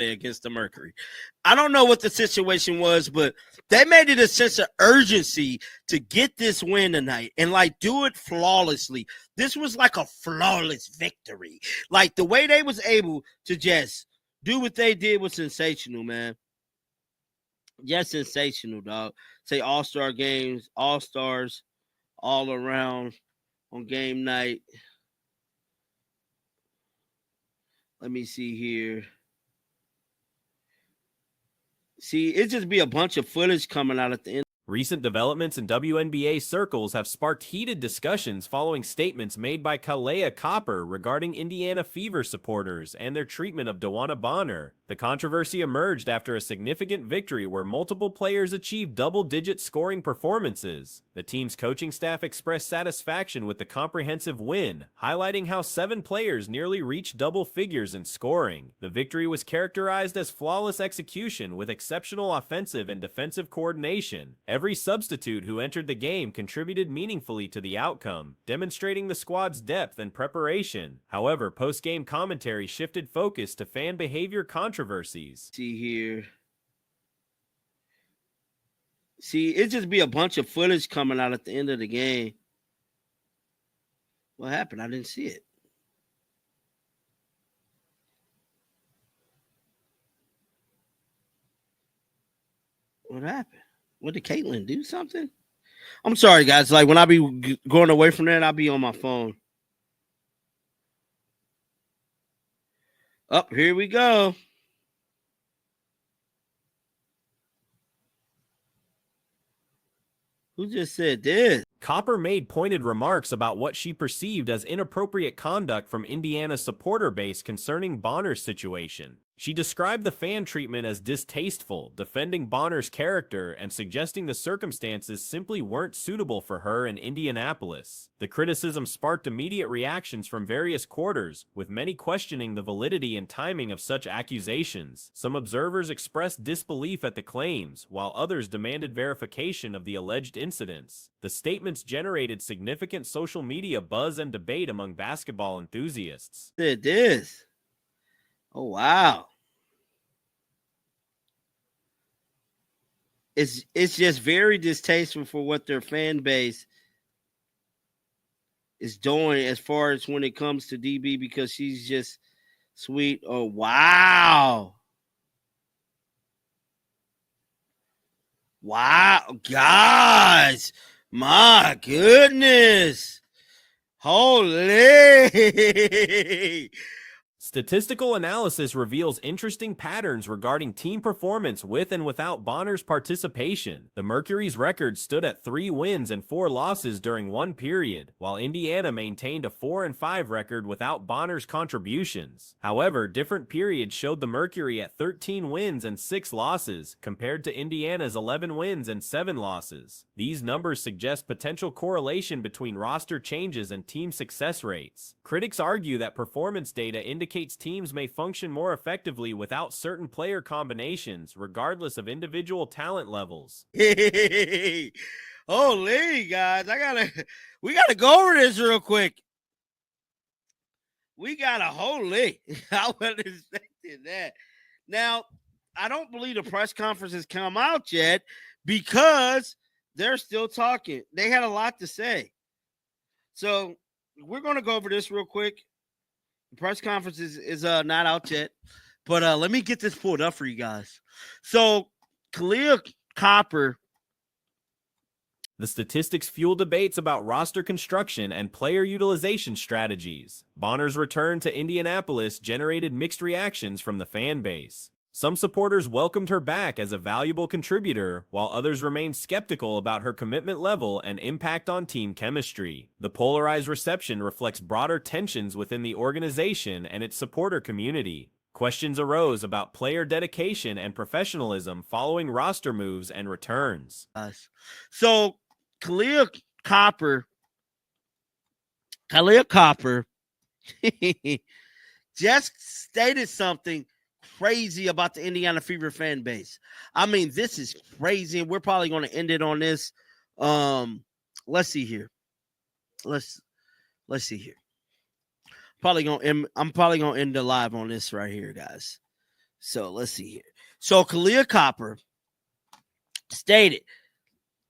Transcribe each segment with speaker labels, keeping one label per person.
Speaker 1: yesterday against the Mercury. I don't know what the situation was, but they made it a sense of urgency to get this win tonight and, like, do it flawlessly. This was like a flawless victory. Like, the way they was able to just do what they did was sensational, man. Yes, sensational, dog. Say all-star games, all-stars all around on game night. Let me see here. See, it just be a bunch of footage coming out at the end.
Speaker 2: Recent developments in WNBA circles have sparked heated discussions following statements made by Kalea Copper regarding Indiana Fever supporters and their treatment of Dewana Bonner. The controversy emerged after a significant victory where multiple players achieved double-digit scoring performances. The team's coaching staff expressed satisfaction with the comprehensive win, highlighting how 7 players nearly reached double figures in scoring. The victory was characterized as flawless execution with exceptional offensive and defensive coordination. Every substitute who entered the game contributed meaningfully to the outcome, demonstrating the squad's depth and preparation. However, post-game commentary shifted focus to fan behavior controversies.
Speaker 1: See here. See, it just be a bunch of footage coming out at the end of the game. What happened? I didn't see it. What happened? What did Caitlin do something? I'm sorry, guys. Like, when I be going away from that, I'll be on my phone. Oh, here we go. Who just said this?
Speaker 2: Copper made pointed remarks about what she perceived as inappropriate conduct from Indiana's supporter base concerning Bonner's situation. She described the fan treatment as distasteful, defending Bonner's character and suggesting the circumstances simply weren't suitable for her in Indianapolis. The criticism sparked immediate reactions from various quarters, with many questioning the validity and timing of such accusations. Some observers expressed disbelief at the claims, while others demanded verification of the alleged incidents. The statements generated significant social media buzz and debate among basketball enthusiasts.
Speaker 1: It is. Oh, wow. It's just very distasteful for what their fan base is doing as far as when it comes to DB, because she's just sweet. Oh, wow. Wow, guys. My goodness. Holy.
Speaker 2: Statistical analysis reveals interesting patterns regarding team performance with and without Bonner's participation. The Mercury's record stood at 3 wins and 4 losses during one period, while Indiana maintained a 4-5 record without Bonner's contributions. However, different periods showed the Mercury at 13 wins and 6 losses, compared to Indiana's 11 wins and 7 losses. These numbers suggest potential correlation between roster changes and team success rates. Critics argue that performance data indicates teams may function more effectively without certain player combinations, regardless of individual talent levels.
Speaker 1: Holy, guys, we gotta go over this real quick. Holy. I wasn't expecting that. Now, I don't believe the press conference has come out yet because they're still talking. They had a lot to say. So we're going to go over this real quick. The press conference is not out yet, but let me get this pulled up for you guys. So, Kalea Copper.
Speaker 2: The statistics fuel debates about roster construction and player utilization strategies. Bonner's return to Indianapolis generated mixed reactions from the fan base. Some supporters welcomed her back as a valuable contributor, while others remained skeptical about her commitment level and impact on team chemistry. The polarized reception reflects broader tensions within the organization and its supporter community. Questions arose about player dedication and professionalism following roster moves and returns.
Speaker 1: So, Kalea Copper just stated something crazy about the Indiana Fever fan base. I mean, this is crazy, and we're probably going to end it on this. Let's see here. Let's see here. I'm probably gonna end the live on this right here, guys. So let's see here. So Kalia Copper stated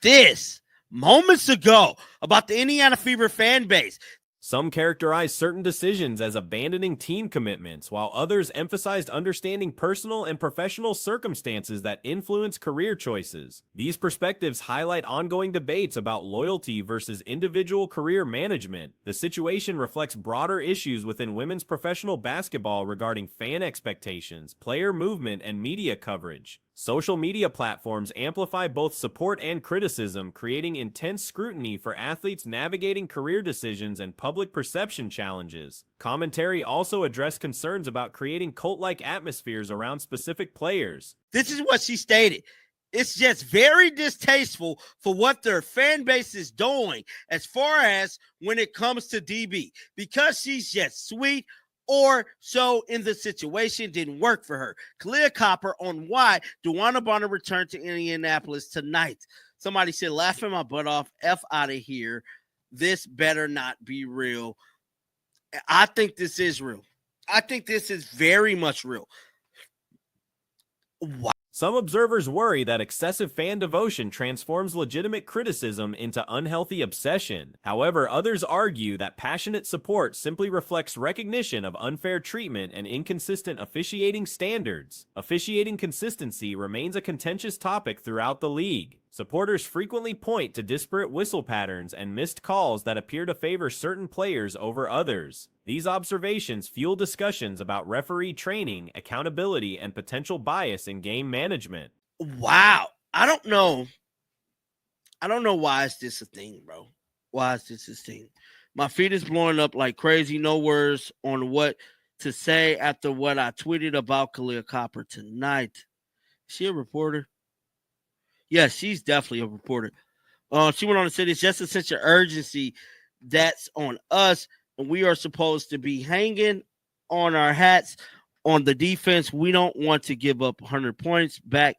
Speaker 1: this moments ago about the Indiana Fever fan base.
Speaker 2: Some characterized certain decisions as abandoning team commitments, while others emphasized understanding personal and professional circumstances that influence career choices. These perspectives highlight ongoing debates about loyalty versus individual career management. The situation reflects broader issues within women's professional basketball regarding fan expectations, player movement, and media coverage. Social media platforms amplify both support and criticism, creating intense scrutiny for athletes navigating career decisions and public perception challenges. Commentary also addressed concerns about creating cult-like atmospheres around specific players.
Speaker 1: This is what she stated. It's just very distasteful for what their fan base is doing as far as when it comes to DB, because she's just sweet, or so in the situation didn't work for her. Kalia Copper on why DeWanna Bonner returned to Indianapolis tonight. Somebody said, laughing my butt off, F out of here. This better not be real. I think this is real. I think this is very much real. Wow.
Speaker 2: Some observers worry that excessive fan devotion transforms legitimate criticism into unhealthy obsession. However, others argue that passionate support simply reflects recognition of unfair treatment and inconsistent officiating standards. Officiating consistency remains a contentious topic throughout the league. Supporters frequently point to disparate whistle patterns and missed calls that appear to favor certain players over others. These observations fuel discussions about referee training, accountability, and potential bias in game management.
Speaker 1: Wow. I don't know why is this a thing, bro. Why is this a thing? My feed is blowing up like crazy. No words on what to say after what I tweeted about Kalia Copper tonight. Is she a reporter? Yes, she's definitely a reporter. She went on to say it's just a sense of urgency that's on us, and we are supposed to be hanging on our hats on the defense. We don't want to give up 100 points back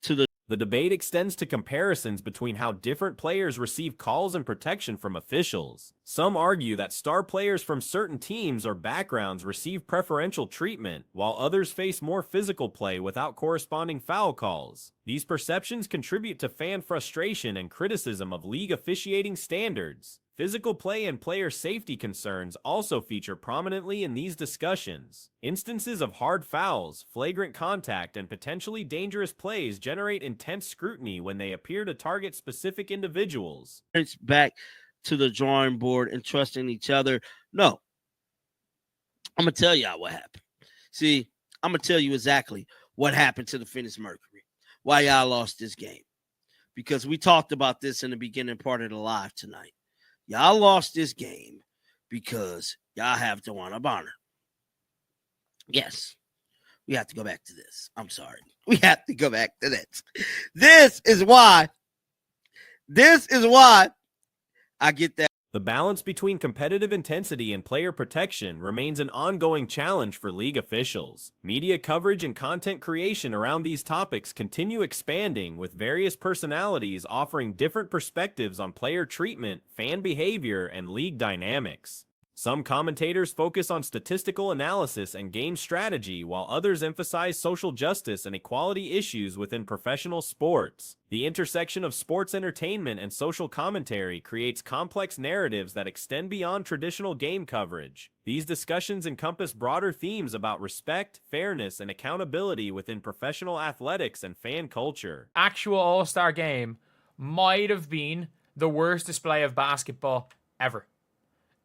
Speaker 1: to the.
Speaker 2: The debate extends to comparisons between how different players receive calls and protection from officials. Some argue that star players from certain teams or backgrounds receive preferential treatment, while others face more physical play without corresponding foul calls. These perceptions contribute to fan frustration and criticism of league officiating standards. Physical play and player safety concerns also feature prominently in these discussions. Instances of hard fouls, flagrant contact, and potentially dangerous plays generate intense scrutiny when they appear to target specific individuals.
Speaker 1: Back to the drawing board and trusting each other. No. I'm going to tell y'all what happened. See, I'm going to tell you exactly what happened to the Phoenix Mercury, why y'all lost this game. Because we talked about this in the beginning part of the live tonight. Y'all lost this game because y'all have DeWanna Bonner. Yes, we have to go back to this. I'm sorry. We have to go back to this. This is why I get that.
Speaker 2: The balance between competitive intensity and player protection remains an ongoing challenge for league officials. Media coverage and content creation around these topics continue expanding, with various personalities offering different perspectives on player treatment, fan behavior, and league dynamics. Some commentators focus on statistical analysis and game strategy, while others emphasize social justice and equality issues within professional sports. The intersection of sports entertainment and social commentary creates complex narratives that extend beyond traditional game coverage. These discussions encompass broader themes about respect, fairness, and accountability within professional athletics and fan culture.
Speaker 3: Actual All-Star game might have been the worst display of basketball ever.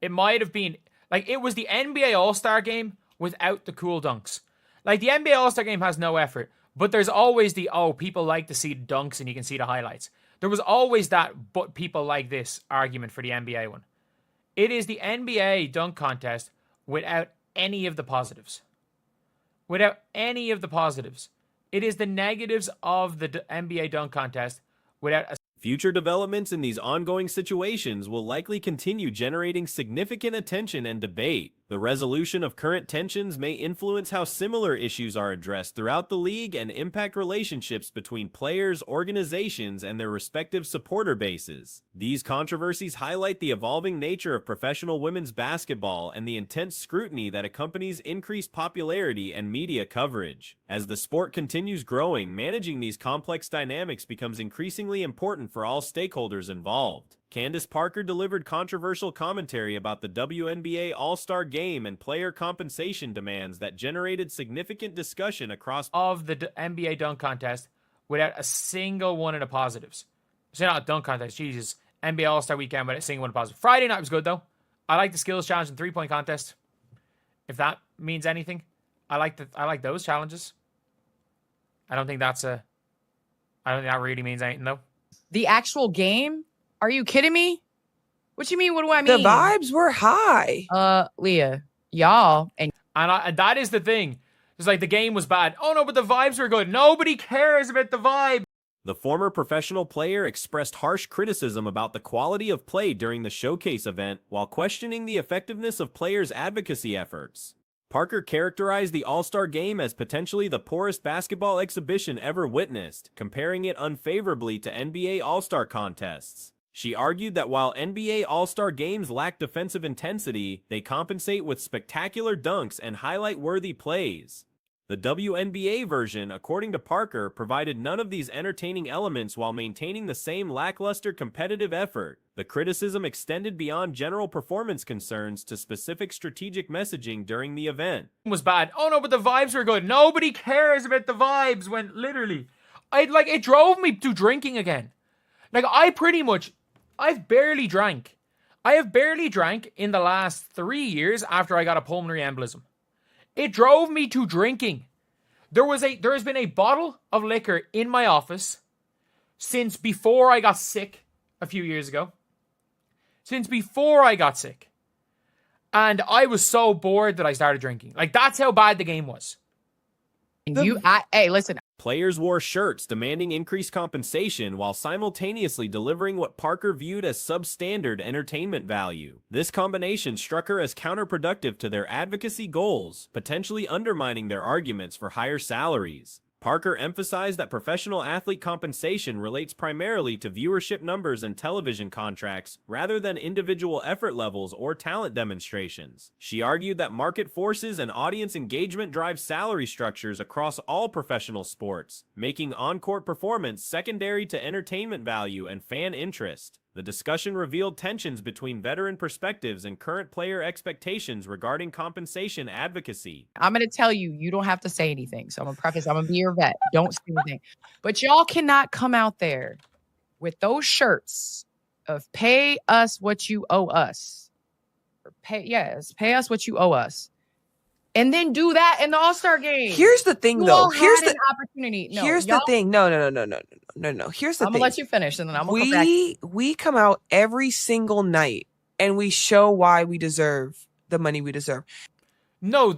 Speaker 3: It might have been, like, it was the NBA All-Star game without the cool dunks. Like, the NBA All-Star game has no effort, but there's always the, oh, people like to see dunks and you can see the highlights. There was always that, but people like this argument for the NBA one. It is the NBA dunk contest without any of the positives. Without any of the positives. It is the negatives of the NBA dunk contest without a.
Speaker 2: Future developments in these ongoing situations will likely continue generating significant attention and debate. The resolution of current tensions may influence how similar issues are addressed throughout the league and impact relationships between players, organizations, and their respective supporter bases. These controversies highlight the evolving nature of professional women's basketball and the intense scrutiny that accompanies increased popularity and media coverage. As the sport continues growing, managing these complex dynamics becomes increasingly important for all stakeholders involved. Candace Parker delivered controversial commentary about the WNBA All-Star Game and player compensation demands that generated significant discussion across
Speaker 3: of the NBA dunk contest without a single one of the positives. So not dunk contest, Jesus. NBA All-Star Weekend without a single one positive. Friday night was good though. I like the skills challenge and 3-point contest. If that means anything, I like those challenges. I don't think that really means anything though.
Speaker 4: The actual game? Are you kidding me? What you mean? What do I mean?
Speaker 5: The vibes were high.
Speaker 4: Leah, y'all, and
Speaker 3: that is the thing. It's like the game was bad. Oh no, but the vibes were good. Nobody cares about the vibe.
Speaker 2: The former professional player expressed harsh criticism about the quality of play during the showcase event while questioning the effectiveness of players' advocacy efforts. Parker characterized the All-Star Game as potentially the poorest basketball exhibition ever witnessed, comparing it unfavorably to NBA All-Star contests. She argued that while NBA All-Star Games lack defensive intensity, they compensate with spectacular dunks and highlight-worthy plays. The WNBA version, according to Parker, provided none of these entertaining elements while maintaining the same lackluster competitive effort. The criticism extended beyond general performance concerns to specific strategic messaging during the event.
Speaker 3: It was bad. Oh no, but the vibes were good. Nobody cares about the vibes when literally, it drove me to drinking again. Like I've barely drank. I have barely drank in the last 3 years after I got a pulmonary embolism. It drove me to drinking. There has been a bottle of liquor in my office since before I got sick a few years ago. Since before I got sick. And I was so bored that I started drinking. Like, that's how bad the game was.
Speaker 4: Hey, listen.
Speaker 2: Players wore shirts demanding increased compensation while simultaneously delivering what Parker viewed as substandard entertainment value. This combination struck her as counterproductive to their advocacy goals, potentially undermining their arguments for higher salaries. Parker emphasized that professional athlete compensation relates primarily to viewership numbers and television contracts rather than individual effort levels or talent demonstrations. She argued that market forces and audience engagement drive salary structures across all professional sports, making on-court performance secondary to entertainment value and fan interest. The discussion revealed tensions between veteran perspectives and current player expectations regarding compensation advocacy.
Speaker 4: I'm going to tell you, you don't have to say anything. So I'm going to preface, I'm going to be your vet. Don't say anything. But y'all cannot come out there with those shirts of pay us what you owe us. Or pay us what you owe us. And then do that in the All-Star game.
Speaker 5: Here's the thing, though. Here's the
Speaker 4: opportunity. No,
Speaker 5: here's the thing. No. Here's the thing.
Speaker 4: I'm gonna let you finish, and then I'm gonna come back.
Speaker 5: We come out every single night, and we show why we deserve the money we deserve.
Speaker 3: No,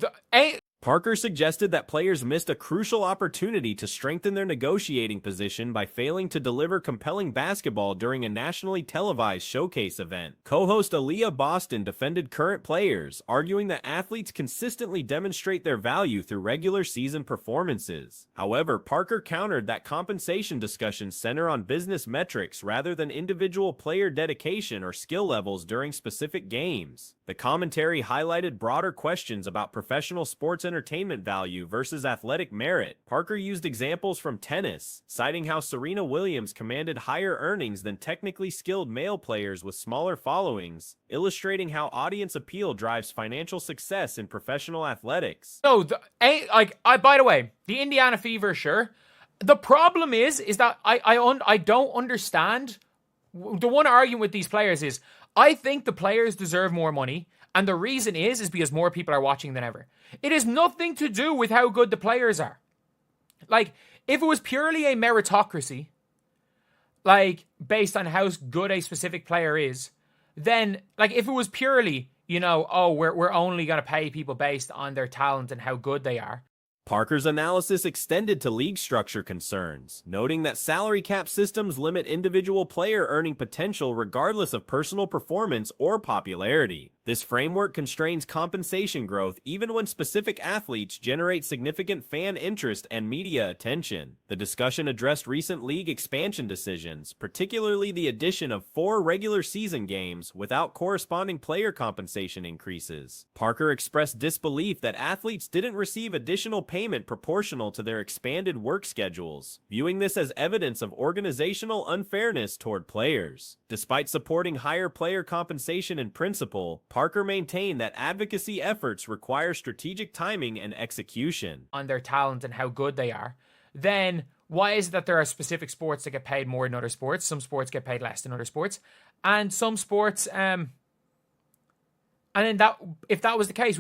Speaker 2: Parker suggested that players missed a crucial opportunity to strengthen their negotiating position by failing to deliver compelling basketball during a nationally televised showcase event. Co-host Aaliyah Boston defended current players, arguing that athletes consistently demonstrate their value through regular season performances. However, Parker countered that compensation discussions center on business metrics rather than individual player dedication or skill levels during specific games. The commentary highlighted broader questions about professional sports entertainment value versus athletic merit. Parker used examples from tennis, citing how Serena Williams commanded higher earnings than technically skilled male players with smaller followings, illustrating how audience appeal drives financial success in professional athletics.
Speaker 3: No, by the way, the Indiana Fever, sure. The problem is that I don't understand. The one argument with these players is I think the players deserve more money, and the reason is because more people are watching than ever. It has nothing to do with how good the players are. Like, if it was purely a meritocracy, like, based on how good a specific player is, then, like, if it was purely, we're only going to pay people based on their talent and how good they are.
Speaker 2: Parker's analysis extended to league structure concerns, noting that salary cap systems limit individual player earning potential regardless of personal performance or popularity. This framework constrains compensation growth even when specific athletes generate significant fan interest and media attention. The discussion addressed recent league expansion decisions, particularly the addition of 4 regular season games without corresponding player compensation increases. Parker expressed disbelief that athletes didn't receive additional payment proportional to their expanded work schedules, viewing this as evidence of organizational unfairness toward players. Despite supporting higher player compensation in principle, Parker maintained that advocacy efforts require strategic timing and execution.
Speaker 3: On their talent and how good they are, then why is it that there are specific sports that get paid more than other sports? Some sports get paid less than other sports, and some sports, and then that if that was the case,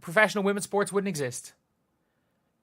Speaker 3: professional women's sports wouldn't exist.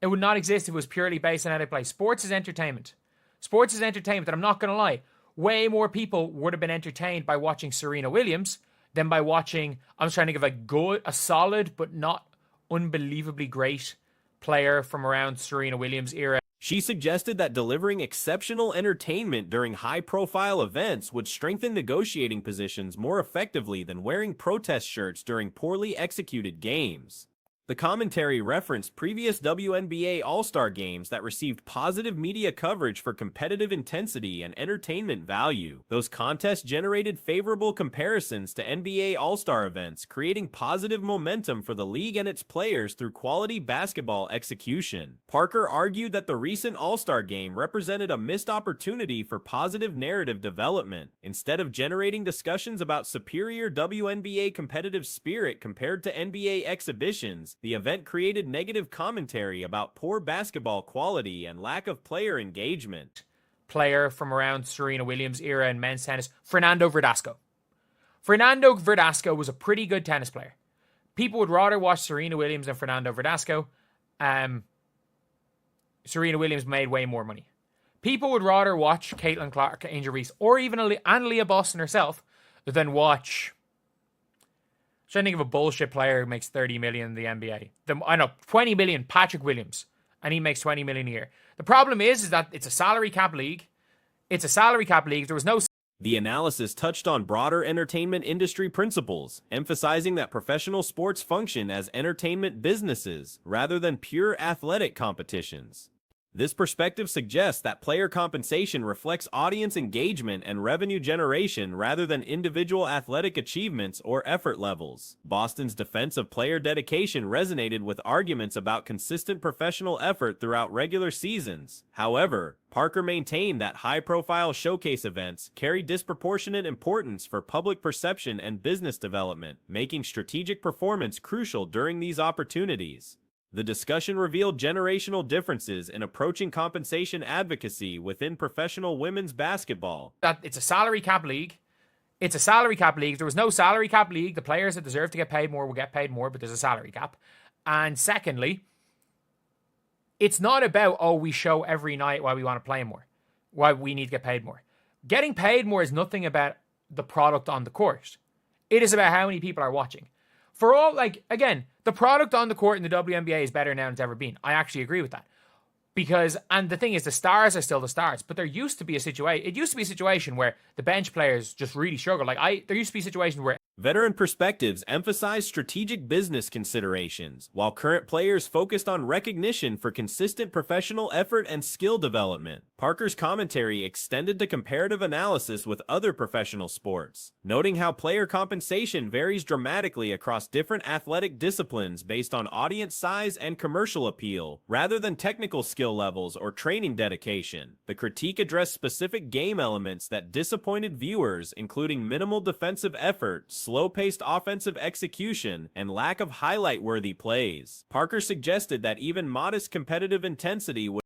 Speaker 3: It would not exist if it was purely based on how they play. Sports is entertainment. Sports is entertainment, and I'm not going to lie, way more people would have been entertained by watching Serena Williams than by watching, I'm trying to give a solid but not unbelievably great player from around Serena Williams' era.
Speaker 2: She suggested that delivering exceptional entertainment during high-profile events would strengthen negotiating positions more effectively than wearing protest shirts during poorly executed games. The commentary referenced previous WNBA All-Star games that received positive media coverage for competitive intensity and entertainment value. Those contests generated favorable comparisons to NBA All-Star events, creating positive momentum for the league and its players through quality basketball execution. Parker argued that the recent All-Star game represented a missed opportunity for positive narrative development. Instead of generating discussions about superior WNBA competitive spirit compared to NBA exhibitions, the event created negative commentary about poor basketball quality and lack of player engagement.
Speaker 3: Player from around Serena Williams' era in men's tennis, Fernando Verdasco. Fernando Verdasco was a pretty good tennis player. People would rather watch Serena Williams than Fernando Verdasco. Serena Williams made way more money. People would rather watch Caitlin Clark, Angel Reese, or even Leah Boston herself than watch... trying to think of a bullshit player who makes 30 million in the NBA. I know, 20 million, Patrick Williams, and he makes 20 million a year. The problem is that it's a salary cap league. It's a salary cap league. There was no...
Speaker 2: The analysis touched on broader entertainment industry principles, emphasizing that professional sports function as entertainment businesses rather than pure athletic competitions. This perspective suggests that player compensation reflects audience engagement and revenue generation rather than individual athletic achievements or effort levels. Boston's defense of player dedication resonated with arguments about consistent professional effort throughout regular seasons. However, Parker maintained that high-profile showcase events carry disproportionate importance for public perception and business development, making strategic performance crucial during these opportunities. The discussion revealed generational differences in approaching compensation advocacy within professional women's basketball.
Speaker 3: That it's a salary cap league. It's a salary cap league. If there was no salary cap league, the players that deserve to get paid more will get paid more, but there's a salary cap. And secondly, it's not about, oh, we show every night why we want to play more, why we need to get paid more. Getting paid more is nothing about the product on the court. It is about how many people are watching. For all, again, the product on the court in the WNBA is better now than it's ever been. I actually agree with that. Because, and the thing is, the stars are still the stars, but there used to be a situation where the bench players just really struggled. There used to be a situation where
Speaker 2: veteran perspectives emphasize strategic business considerations, while current players focused on recognition for consistent professional effort and skill development. Parker's commentary extended to comparative analysis with other professional sports, noting how player compensation varies dramatically across different athletic disciplines based on audience size and commercial appeal, rather than technical skill levels or training dedication. The critique addressed specific game elements that disappointed viewers, including minimal defensive effort, slow-paced offensive execution, and lack of highlight-worthy plays. Parker suggested that even modest competitive intensity would